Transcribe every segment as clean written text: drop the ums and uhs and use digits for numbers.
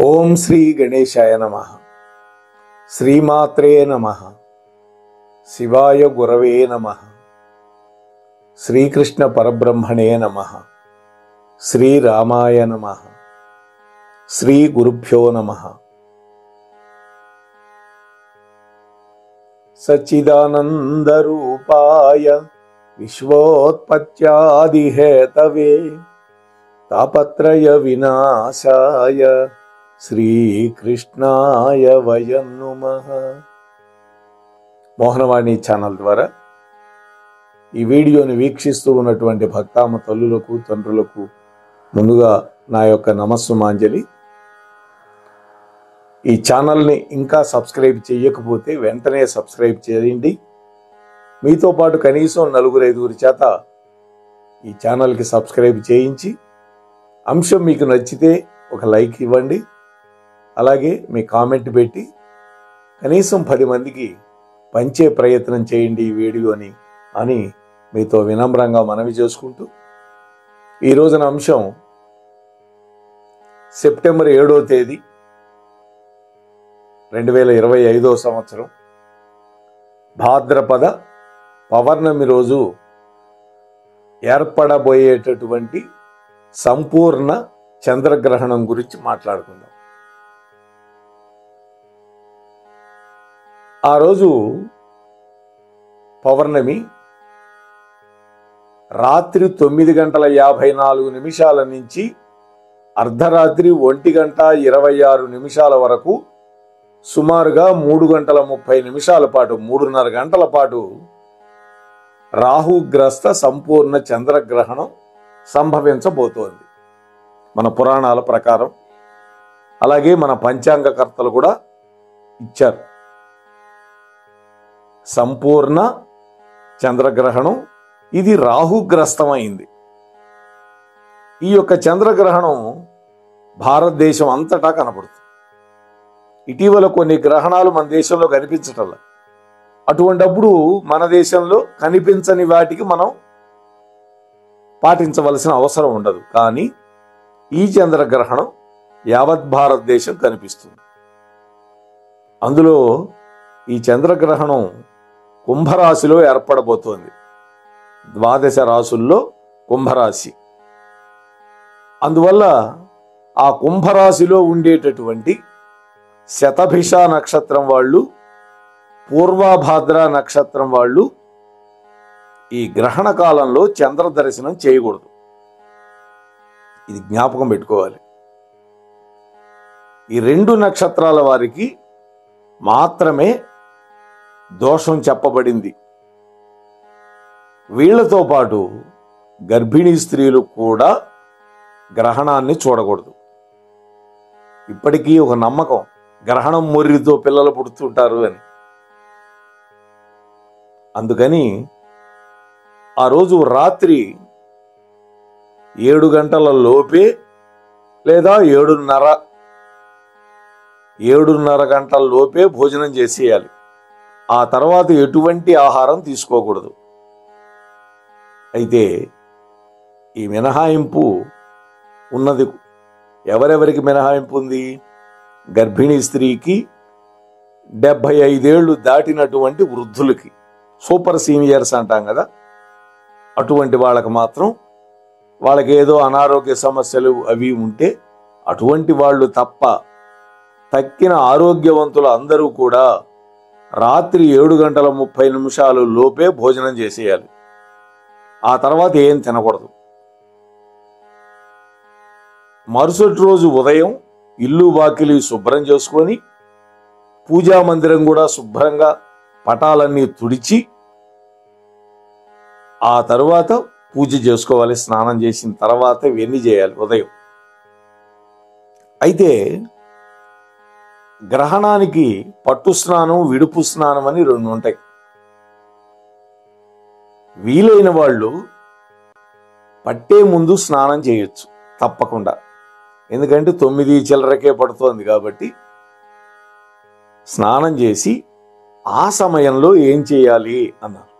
ఓం శ్రీ గణేశాయ నమః. శ్రీమాత్రే నమః. శివాయ గురవే నమః. శ్రీకృష్ణ పరబ్రహ్మణే నమః. శ్రీరామాయ నమః. శ్రీ గురుభ్యో నమః. సచ్చిదానంద రూపాయ విశ్వోత్పత్యాదిహేతవే తాపత్రయ వినాశాయ శ్రీకృష్ణాయ వయం నమః. మోహనవాణి ఛానల్ ద్వారా ఈ వీడియోని వీక్షిస్తూ ఉన్నటువంటి భక్తామ తల్లులకు తండ్రులకు ముందుగా నా యొక్క నమస్సుమాంజలి. ఈ ఛానల్ని ఇంకా సబ్స్క్రైబ్ చేయకపోతే వెంటనే సబ్స్క్రైబ్ చేయండి. మీతో పాటు కనీసం 4-5 చేత ఈ ఛానల్కి సబ్స్క్రైబ్ చేయించి అంశం మీకు నచ్చితే ఒక లైక్ ఇవ్వండి. అలాగే మీ కామెంట్ పెట్టి కనీసం 10 మందికి పంచే ప్రయత్నం చేయండి ఈ వీడియోని అని మీతో వినమ్రంగా మనవి చేసుకుంటూ, ఈ రోజున అంశం సెప్టెంబర్ 7వ తేదీ 2025వ సంవత్సరం భాద్రపద పౌర్ణమి రోజు ఏర్పడబోయేటటువంటి సంపూర్ణ చంద్రగ్రహణం గురించి మాట్లాడుకుందాం. ఆ రోజు పౌర్ణమి రాత్రి 9:54 నుంచి అర్ధరాత్రి 1:26 వరకు సుమారుగా 3:30 పాటు 3:30 గంటల పాటు రాహుగ్రస్త సంపూర్ణ చంద్రగ్రహణం సంభవించబోతోంది మన పురాణాల ప్రకారం. అలాగే మన పంచాంగకర్తలు కూడా ఇచ్చారు. సంపూర్ణ చంద్రగ్రహణం ఇది రాహుగ్రస్తమైంది. ఈ యొక్క చంద్రగ్రహణం భారతదేశం అంతటా కనపడుతుంది. ఇటీవల కొన్ని గ్రహణాలు మన దేశంలో కనిపించటం, అటువంటప్పుడు మన దేశంలో కనిపించని వాటికి మనం పాటించవలసిన అవసరం ఉండదు. కానీ ఈ చంద్రగ్రహణం యావత్ భారతదేశం కనిపిస్తుంది. అందులో ఈ చంద్రగ్రహణం కుంభరాశిలో ఏర్పడబోతోంది. 12 రాశుల్లో కుంభరాశి. అందువల్ల ఆ కుంభరాశిలో ఉండేటటువంటి శతభిష నక్షత్రం వాళ్ళు, పూర్వభాద్ర నక్షత్రం వాళ్ళు ఈ గ్రహణ కాలంలో చంద్ర దర్శనం చేయకూడదు. ఇది జ్ఞాపకం పెట్టుకోవాలి. ఈ 2 నక్షత్రాల వారికి మాత్రమే దోషం చెప్పబడింది. వీళ్లతో పాటు గర్భిణీ స్త్రీలు కూడా గ్రహణాన్ని చూడకూడదు. ఇప్పటికీ ఒక నమ్మకం, గ్రహణం మొర్రితో పిల్లలు పుడుతుంటారు అని. అందుకని ఆ రోజు రాత్రి 7 గంటల లోపే లేదా 7:30 గంటల లోపే భోజనం చేసేయాలి. ఆ తర్వాత ఎటువంటి ఆహారం తీసుకోకూడదు. అయితే ఈ మినహాయింపు ఉన్నది. ఎవరెవరికి మినహాయింపు ఉంది? గర్భిణీ స్త్రీకి, 75 ఏళ్ళు దాటినటువంటి వృద్ధులకి, సూపర్ సీనియర్స్ అంటాం కదా, అటువంటి వాళ్ళకి మాత్రం, వాళ్ళకి ఏదో అనారోగ్య సమస్యలు అవి ఉంటే అటువంటి వాళ్ళు తప్ప తక్కిన ఆరోగ్యవంతులు అందరూ కూడా రాత్రి 7:30 లోపే భోజనం చేసేయాలి. ఆ తర్వాత ఏం తినకూడదు. మరుసటి రోజు ఉదయం ఇల్లు వాకిలి శుభ్రం చేసుకొని, పూజా మందిరం కూడా శుభ్రంగా పటాలన్నీ తుడిచి ఆ తరువాత పూజ చేసుకోవాలి. స్నానం చేసిన తర్వాత ఇవన్నీ చేయాలి ఉదయం. అయితే గ్రహణానికి పట్టు స్నానం, విడుపు స్నానం అని 2 ఉంటాయి. వీలైన వాళ్ళు పట్టే ముందు స్నానం చేయొచ్చు తప్పకుండా. ఎందుకంటే 9 చిల్లరకే పడుతోంది కాబట్టి స్నానం చేసి ఆ సమయంలో ఏం చేయాలి అన్నారు.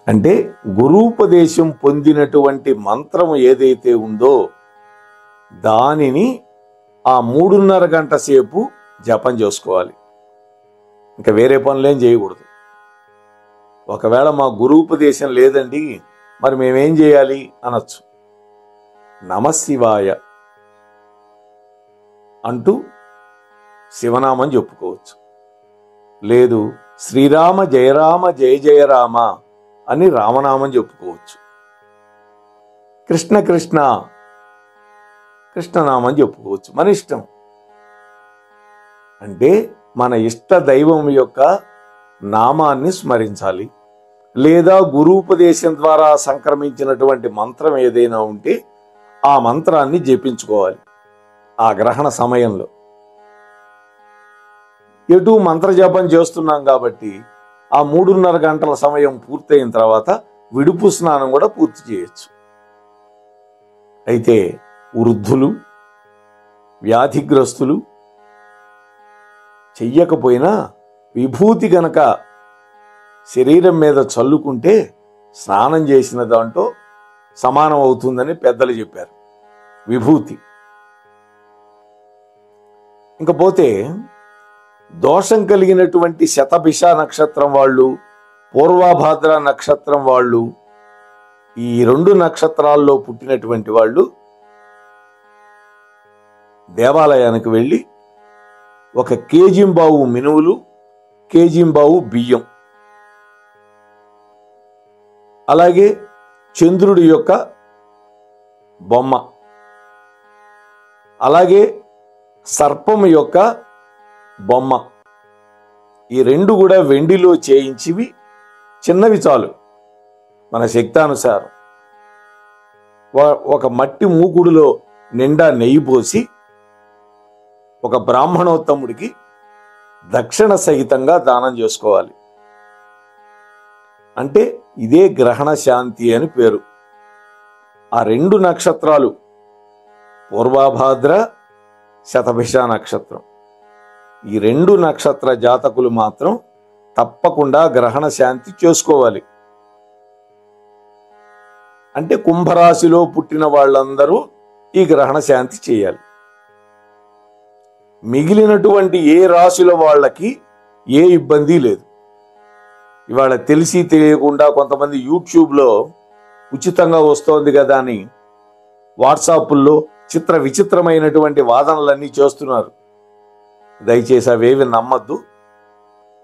అంటే గురూపదేశం పొందినటువంటి మంత్రం ఏదైతే ఉందో దానిని ఆ 3:30 గంట సేపు జపం చేసుకోవాలి. ఇంకా వేరే పనులేం చేయకూడదు. ఒకవేళ మా గురూపదేశం లేదండి, మరి మేమేం చేయాలి అనొచ్చు. నమశివాయ అంటూ శివనామం చెప్పుకోవచ్చు. లేదు శ్రీరామ జయరామ జయ జయ రామ అని రామనామం చెప్పుకోవచ్చు. కృష్ణ కృష్ణ కృష్ణనామం చెప్పుకోవచ్చు. మన ఇష్టం. అంటే మన ఇష్ట దైవం యొక్క నామాన్ని స్మరించాలి. లేదా గురూపదేశం ద్వారా సంక్రమించినటువంటి మంత్రం ఏదైనా ఉంటే ఆ మంత్రాన్ని జపించుకోవాలి ఆ గ్రహణ సమయంలో. ఎటు మంత్రజపం చేస్తున్నాం కాబట్టి ఆ 3:30 గంటల సమయం పూర్తయిన తర్వాత విడుపు స్నానం కూడా పూర్తి చేయొచ్చు. అయితే వృద్ధులు, వ్యాధిగ్రస్తులు చెయ్యకపోయినా విభూతి గనక శరీరం మీద చల్లుకుంటే స్నానం చేసిన దాంట్లో సమానం అవుతుందని పెద్దలు చెప్పారు. విభూతి. ఇంకపోతే దోషం కలిగినటువంటి శతభిష నక్షత్రం వాళ్ళు, పూర్వభాద్ర నక్షత్రం వాళ్ళు, ఈ 2 నక్షత్రాల్లో పుట్టినటువంటి వాళ్ళు దేవాలయానికి వెళ్ళి 1 కేజీంబావు మినువులు, కేజీంబావు బియ్యం, అలాగే చంద్రుడి యొక్క బొమ్మ, అలాగే సర్పం యొక్క బొమ్మ, ఈ 2 కూడా వెండిలో చేయించివి, చిన్నవి చాలు, మన శక్తానుసారం. ఒక మట్టి మూకుడులో నిండా నెయ్యి పోసి ఒక బ్రాహ్మణోత్తముడికి దక్షిణ సహితంగా దానం చేసుకోవాలి. అంటే ఇదే గ్రహణ శాంతి అని పేరు. ఆ 2 నక్షత్రాలు పూర్వభాద్ర, శతభిష నక్షత్రం, ఈ 2 నక్షత్ర జాతకులు మాత్రం తప్పకుండా గ్రహణ శాంతి చేసుకోవాలి. అంటే కుంభరాశిలో పుట్టిన వాళ్ళందరూ ఈ గ్రహణ శాంతి చేయాలి. మిగిలినటువంటి ఏ రాశిలో వాళ్ళకి ఏ ఇబ్బంది లేదు. ఇవాళ తెలిసి తెలియకుండా కొంతమంది యూట్యూబ్లో ఉచితంగా వస్తోంది కదా అని వాట్సాప్ల్లో చిత్ర విచిత్రమైనటువంటి వాదనలన్నీ చేస్తున్నారు. దయచేసి అవేవి నమ్మద్దు.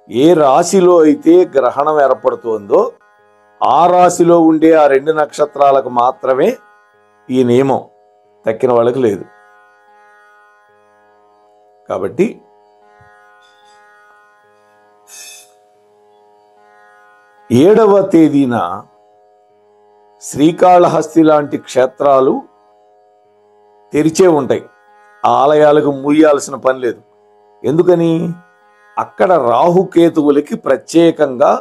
ఏ రాశిలో అయితే గ్రహణం ఏర్పడుతోందో ఆ రాశిలో ఉండే ఆ 2 నక్షత్రాలకు మాత్రమే ఈ నియమం, తక్కిన వాళ్ళకి లేదు. కాబట్టి ఏడవ తేదీన శ్రీకాళహస్తి లాంటి క్షేత్రాలు తెరిచే ఉంటాయి. ఆ ఆలయాలకు మూయాల్సిన పని లేదు. ఎందుకని? అక్కడ రాహుకేతువులకి ప్రత్యేకంగా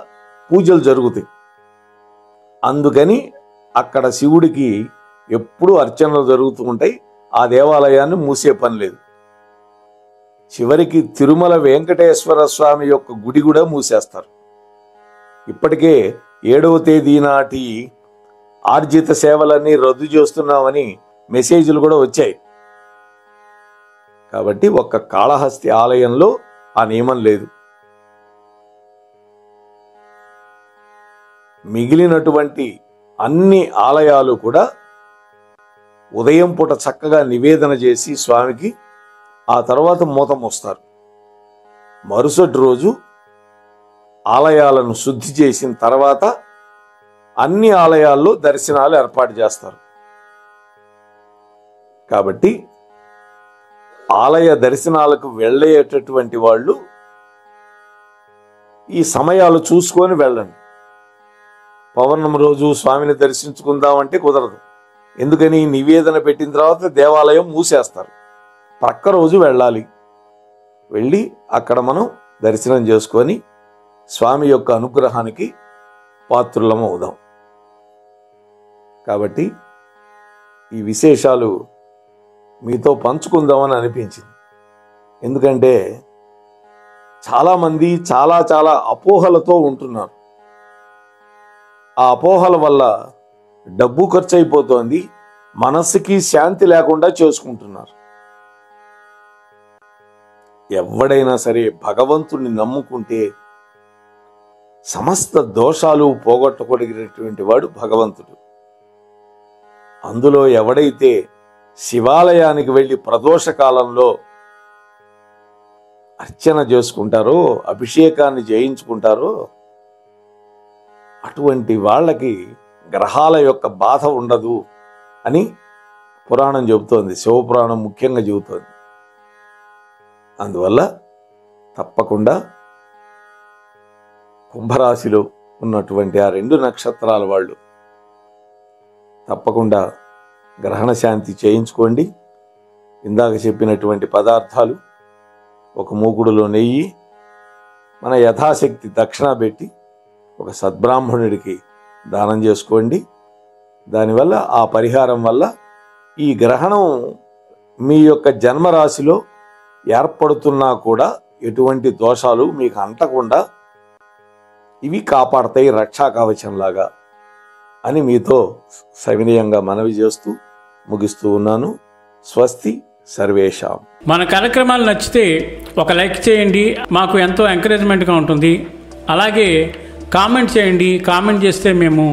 పూజలు జరుగుతాయి. అందుకని అక్కడ శివుడికి ఎప్పుడూ అర్చనలు జరుగుతూ ఉంటాయి. ఆ దేవాలయాన్ని మూసే పని లేదు. చివరికి తిరుమల వెంకటేశ్వర స్వామి యొక్క గుడి కూడా మూసేస్తారు. ఇప్పటికే 7వ తేదీ నాటి ఆర్జిత సేవలన్నీ రద్దు చేస్తున్నామని మెసేజ్లు కూడా వచ్చాయి. కాబట్టి ఒక్క కాళహస్తి ఆలయంలో ఆ నియమం లేదు. మిగిలినటువంటి అన్ని ఆలయాలు కూడా ఉదయం పూట చక్కగా నివేదన చేసి స్వామికి ఆ తర్వాత మూత మోస్తారు. మరుసటి రోజు ఆలయాలను శుద్ధి చేసిన తర్వాత అన్ని ఆలయాల్లో దర్శనాలు ఏర్పాటు చేస్తారు. కాబట్టి ఆలయ దర్శనాలకు వెళ్ళేటటువంటి వాళ్ళు ఈ సమయాలు చూసుకొని వెళ్ళండి. పౌర్ణమి రోజు స్వామిని దర్శించుకుందామంటే కుదరదు. ఎందుకని? నివేదన పెట్టిన తర్వాత దేవాలయం మూసేస్తారు. ప్రక్క రోజు వెళ్ళాలి. వెళ్ళి అక్కడ మనం దర్శనం చేసుకొని స్వామి యొక్క అనుగ్రహానికి పాత్రులం అవుదాం. కాబట్టి ఈ విశేషాలు మీతో పంచుకుందామని అనిపించింది. ఎందుకంటే చాలామంది చాలా అపోహలతో ఉంటున్నారు. ఆ అపోహల వల్ల డబ్బు ఖర్చు అయిపోతోంది, మనస్సుకి శాంతి లేకుండా చేసుకుంటున్నారు. ఎవడైనా సరే భగవంతుణ్ణి నమ్ముకుంటే సమస్త దోషాలు పోగొట్టగలిగినటువంటి వాడు భగవంతుడు. అందులో ఎవడైతే శివాలయానికి వెళ్ళి ప్రదోష కాలంలో అర్చన చేసుకుంటారో, అభిషేకాన్ని చేయించుకుంటారో, అటువంటి వాళ్ళకి గ్రహాల యొక్క బాధ ఉండదు అని పురాణం చెబుతోంది. శివపురాణం ముఖ్యంగా చెబుతోంది. అందువల్ల తప్పకుండా కుంభరాశిలో ఉన్నటువంటి ఆ 2 నక్షత్రాల వాళ్ళు తప్పకుండా గ్రహణ శాంతి చేయించుకోండి. ఇందాక చెప్పినటువంటి పదార్థాలు, ఒక మూకుడులో నెయ్యి, మన యథాశక్తి దక్షిణ పెట్టి ఒక సద్బ్రాహ్మణుడికి దానం చేసుకోండి. దానివల్ల, ఆ పరిహారం వల్ల ఈ గ్రహణం మీ యొక్క జన్మరాశిలో ఏర్పడుతున్నా కూడా ఎటువంటి దోషాలు మీకు అంటకుండా ఇవి కాపాడతాయి, రక్షా కవచంలాగా అని మీతో సవినయంగా మనవి చేస్తూ ముగిస్తూ ఉన్నాను. స్వస్తి సర్వేషాం. మన కార్యక్రమాలు నచ్చితే ఒక లైక్ చేయండి, మాకు ఎంతో ఎంకరేజ్మెంట్గా ఉంటుంది. అలాగే కామెంట్ చేయండి. కామెంట్ చేస్తే మేము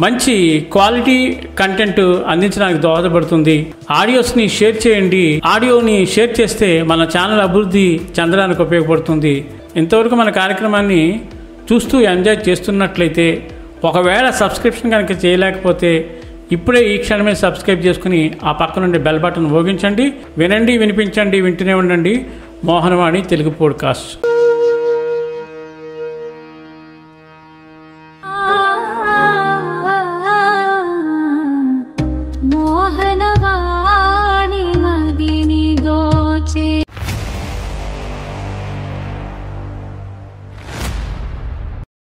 మంచి క్వాలిటీ కంటెంట్ అందించడానికి దోహదపడుతుంది. ఆడియోస్ని షేర్ చేయండి. ఆడియోని షేర్ చేస్తే మన ఛానల్ అభివృద్ధి చెందడానికి ఉపయోగపడుతుంది. ఇంతవరకు మన కార్యక్రమాన్ని చూస్తూ ఎంజాయ్ చేస్తున్నట్లయితే, ఒకవేళ సబ్స్క్రిప్షన్ కనుక చేయలేకపోతే ఇప్పుడే ఈ క్షణమే సబ్స్క్రైబ్ చేసుకుని ఆ పక్క నుండి బెల్ బటన్ మోగించండి. వినండి, వినిపించండి, వింటూనే ఉండండి మోహనవాణి తెలుగు పోడ్కాస్ట్. మోహనవాణి.